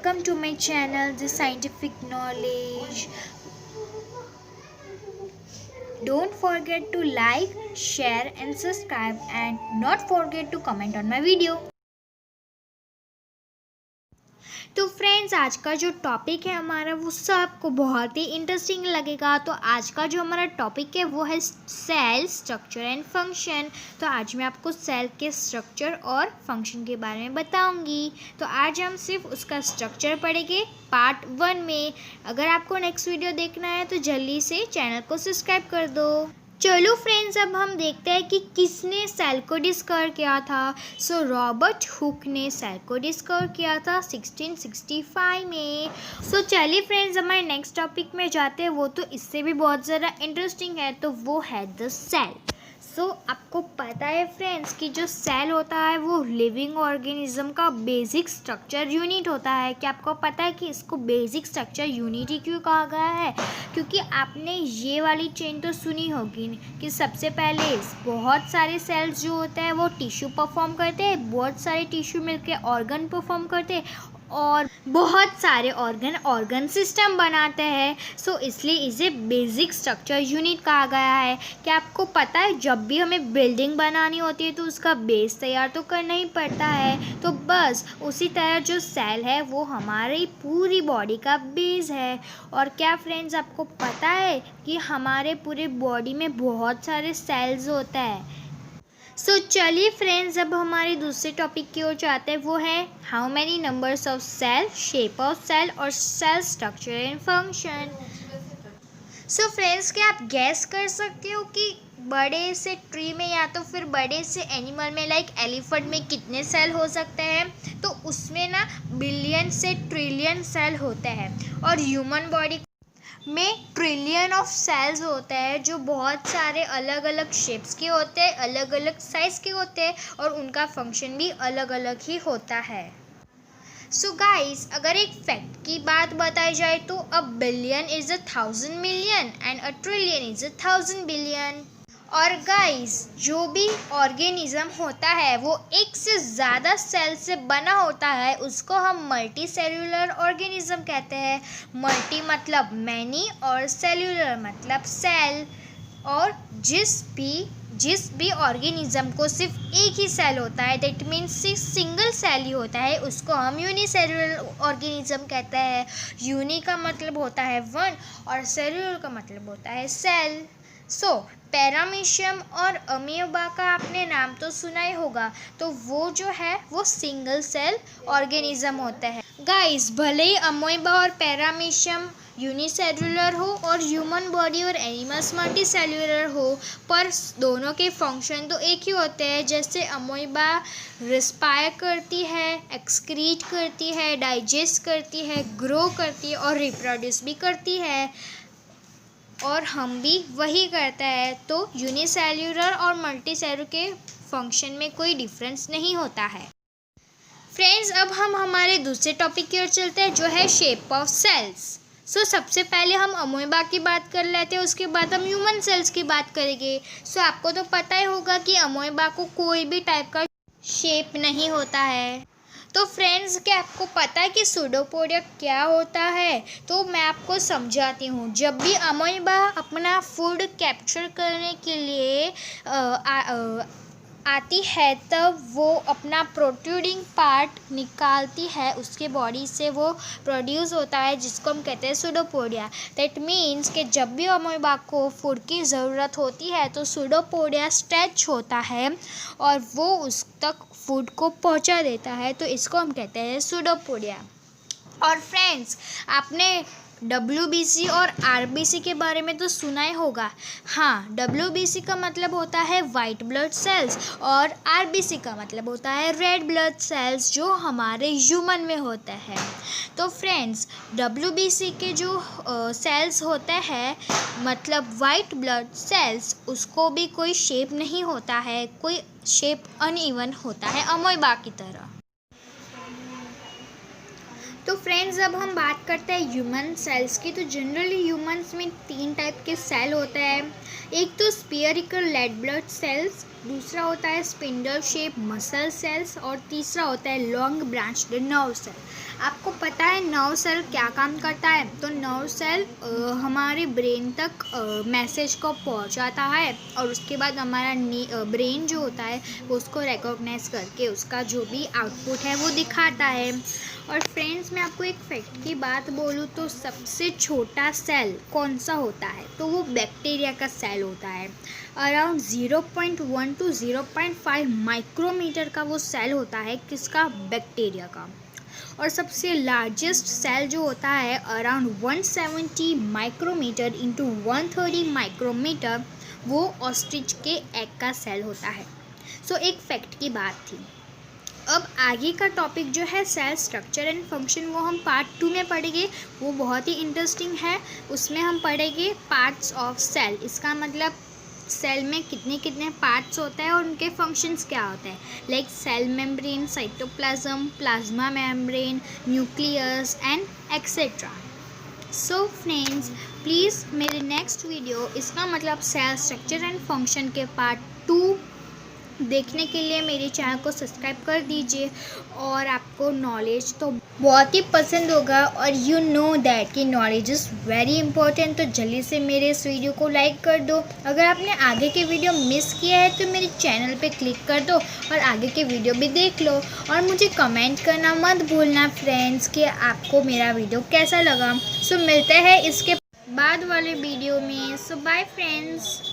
Welcome to my channel, The Scientific Knowledge. Don't forget to like, share and subscribe and not forget to comment on my video. तो friends, आज का जो topic है हमारा वो सबको बहुत ही इंटरेस्टिंग लगेगा। तो आज का जो हमारा टॉपिक है वो है सेल स्ट्रक्चर एंड फंक्शन। तो आज मैं आपको सेल के स्ट्रक्चर और फंक्शन के बारे में बताऊंगी। तो आज हम सिर्फ उसका स्ट्रक्चर पढ़ेंगे पार्ट 1 में। अगर आपको नेक्स्ट वीडियो देखना है तो जल्दी से चैनल को सब्सक्राइब कर दो। चलो फ्रेंड्स, अब हम देखते हैं कि किसने सेल को डिस्कवर किया था। रॉबर्ट हुक ने सेल को डिस्कवर किया था 1665 में। चलिए फ्रेंड्स, हमारे नेक्स्ट टॉपिक में जाते हैं। वो तो इससे भी बहुत ज़्यादा इंटरेस्टिंग है, तो वो है द सेल। आपको पता है फ्रेंड्स कि जो सेल होता है वो लिविंग ऑर्गेनिज्म का बेसिक स्ट्रक्चर यूनिट होता है। क्या आपको पता है कि इसको बेसिक स्ट्रक्चर यूनिट ही क्यों कहा गया है? क्योंकि आपने ये वाली चेन तो सुनी होगी कि सबसे पहले बहुत सारे सेल्स जो होते हैं वो टिश्यू परफॉर्म करते हैं, बहुत सारे टिश्यू मिलकर ऑर्गन परफॉर्म करते हैं और बहुत सारे ऑर्गन सिस्टम बनाते हैं। इसलिए इसे बेसिक स्ट्रक्चर यूनिट कहा गया है। क्या आपको पता है जब भी हमें बिल्डिंग बनानी होती है तो उसका बेस तैयार तो करना ही पड़ता है। तो बस उसी तरह जो सेल है वो हमारी पूरी बॉडी का बेस है। और क्या फ्रेंड्स, आपको पता है कि हमारे पूरे बॉडी में बहुत सारे सेल्स होते हैं। चलिए फ्रेंड्स, अब हमारे दूसरे टॉपिक की ओर जाते हैं। वो है how many numbers of cell, shape of cell और cell structure and function. Friends, क्या आप गैस कर सकते हो कि बड़े से ट्री में या तो फिर बड़े से एनिमल में लाइक एलिफेंट में कितने सेल हो सकते हैं? तो उसमें ना बिलियन से ट्रिलियन सेल होते हैं। और ह्यूमन बॉडी में ट्रिलियन ऑफ सेल्स होते हैं जो बहुत सारे अलग अलग शेप्स के होते हैं, अलग अलग साइज़ के होते हैं और उनका फंक्शन भी अलग अलग ही होता है। गाइस, अगर एक फैक्ट की बात बताई जाए तो a billion is 1,000 million and a trillion is 1,000 billion. और गाइस, जो भी ऑर्गेनिज्म होता है वो एक से ज़्यादा सेल से बना होता है, उसको हम मल्टी सेल्यूलर ऑर्गेनिज्म कहते हैं। मल्टी मतलब मैनी और सेल्यूलर मतलब सेल। और जिस भी ऑर्गेनिज्म को सिर्फ एक ही सेल होता है, दैट मीन्स सिर्फ सिंगल सेल ही होता है, उसको हम यूनिसेल्यूलर ऑर्गेनिज्म कहते हैं। यूनि का मतलब होता है 1 और सेल्यूलर का मतलब होता है सेल। पैरामीशियम और अमीबा का आपने नाम तो सुना ही होगा। तो वो जो है वो सिंगल सेल ऑर्गेनिज्म होते हैं। गाइस, भले ही अमीबा और पैरामीशियम यूनिसेल्युलर हो और ह्यूमन बॉडी और एनिमल्स मल्टी सेल्युलर हो, पर दोनों के फंक्शन तो एक ही होते हैं। जैसे अमीबा रिस्पायर करती है, एक्सक्रीट करती है, डाइजेस्ट करती है, ग्रो करती है और रिप्रोड्यूस भी करती है, और हम भी वही करते हैं। तो यूनिसेल्युलर और मल्टीसेल्युलर के फंक्शन में कोई डिफरेंस नहीं होता है। फ्रेंड्स, अब हम हमारे दूसरे टॉपिक की ओर चलते हैं जो है शेप ऑफ सेल्स। सबसे पहले हम अमीबा की बात कर लेते हैं, उसके बाद हम ह्यूमन सेल्स की बात करेंगे। आपको तो पता ही होगा कि अमीबा को कोई भी टाइप का शेप नहीं होता है। तो फ्रेंड्स, क्या आपको पता है कि सूडोपोडिया क्या होता है? तो मैं आपको समझाती हूँ। जब भी अमीबा अपना फूड कैप्चर करने के लिए आती है तब वो अपना प्रोट्रूडिंग पार्ट निकालती है, उसके बॉडी से वो प्रोड्यूस होता है जिसको हम कहते हैं सूडोपोडिया। दैट मीन्स कि जब भी अमीबा को फूड की ज़रूरत होती है तो सूडोपोडिया स्ट्रेच होता है और वो उस तक फूड को पहुंचा देता है, तो इसको हम कहते हैं सूडोपोडिया। और फ्रेंड्स, आपने WBC और RBC के बारे में तो सुना ही होगा। हाँ, WBC का मतलब होता है वाइट ब्लड सेल्स और RBC का मतलब होता है रेड ब्लड सेल्स, जो हमारे ह्यूमन में होता है। तो फ्रेंड्स, WBC के जो सेल्स होते हैं मतलब वाइट ब्लड सेल्स, उसको भी कोई शेप नहीं होता है, कोई शेप अनइवन होता है अमीबा की तरह। तो फ्रेंड्स, अब हम बात करते हैं ह्यूमन सेल्स की। तो जनरली ह्यूमंस में 3 टाइप के सेल होते हैं। एक तो स्फीयरिकल रेड ब्लड सेल्स, दूसरा होता है स्पिंडल शेप मसल सेल्स और तीसरा होता है लॉन्ग ब्रांच्ड नर्व सेल। आपको पता है नर्व सेल क्या काम करता है? तो नर्व सेल हमारे ब्रेन तक मैसेज को पहुंचाता है और उसके बाद हमारा ब्रेन जो होता है वो उसको रिकॉग्नाइज करके उसका जो भी आउटपुट है वो दिखाता है। और फ्रेंड्स, मैं आपको एक फैक्ट की बात बोलूँ तो सबसे छोटा सेल कौन सा होता है? तो वो बैक्टीरिया का सेल होता है। अराउंड 0.1 टू 0.5 माइक्रोमीटर का वो सेल होता है, किसका? बैक्टीरिया का। और सबसे लार्जेस्ट सेल जो होता है अराउंड 170 माइक्रोमीटर इंटू 130 माइक्रोमीटर, वो ऑस्ट्रिच के एग का सेल होता है। सो एक फैक्ट की बात थी। अब आगे का टॉपिक जो है सेल स्ट्रक्चर एंड फंक्शन, वो हम पार्ट 2 में पढ़ेंगे। वो बहुत ही इंटरेस्टिंग है। उसमें हम पढ़ेंगे पार्ट्स ऑफ सेल। इसका मतलब सेल में कितने कितने पार्ट्स होते हैं और उनके फंक्शंस क्या होते हैं, like cell membrane, cytoplasm, plasma membrane, nucleus and etcetera. So friends, please मेरे नेक्स्ट वीडियो, इसका मतलब सेल स्ट्रक्चर एंड फंक्शन के पार्ट 2 देखने के लिए मेरे चैनल को सब्सक्राइब कर दीजिए। और आपको नॉलेज तो बहुत ही पसंद होगा और यू नो दैट कि नॉलेज इज़ वेरी इंपॉर्टेंट। तो जल्दी से मेरे इस वीडियो को लाइक कर दो। अगर आपने आगे के वीडियो मिस किया है तो मेरे चैनल पे क्लिक कर दो और आगे के वीडियो भी देख लो। और मुझे कमेंट करना मत भूलना फ्रेंड्स कि आपको मेरा वीडियो कैसा लगा। सो मिलते हैं इसके बाद वाले वीडियो में। सो बाय फ्रेंड्स।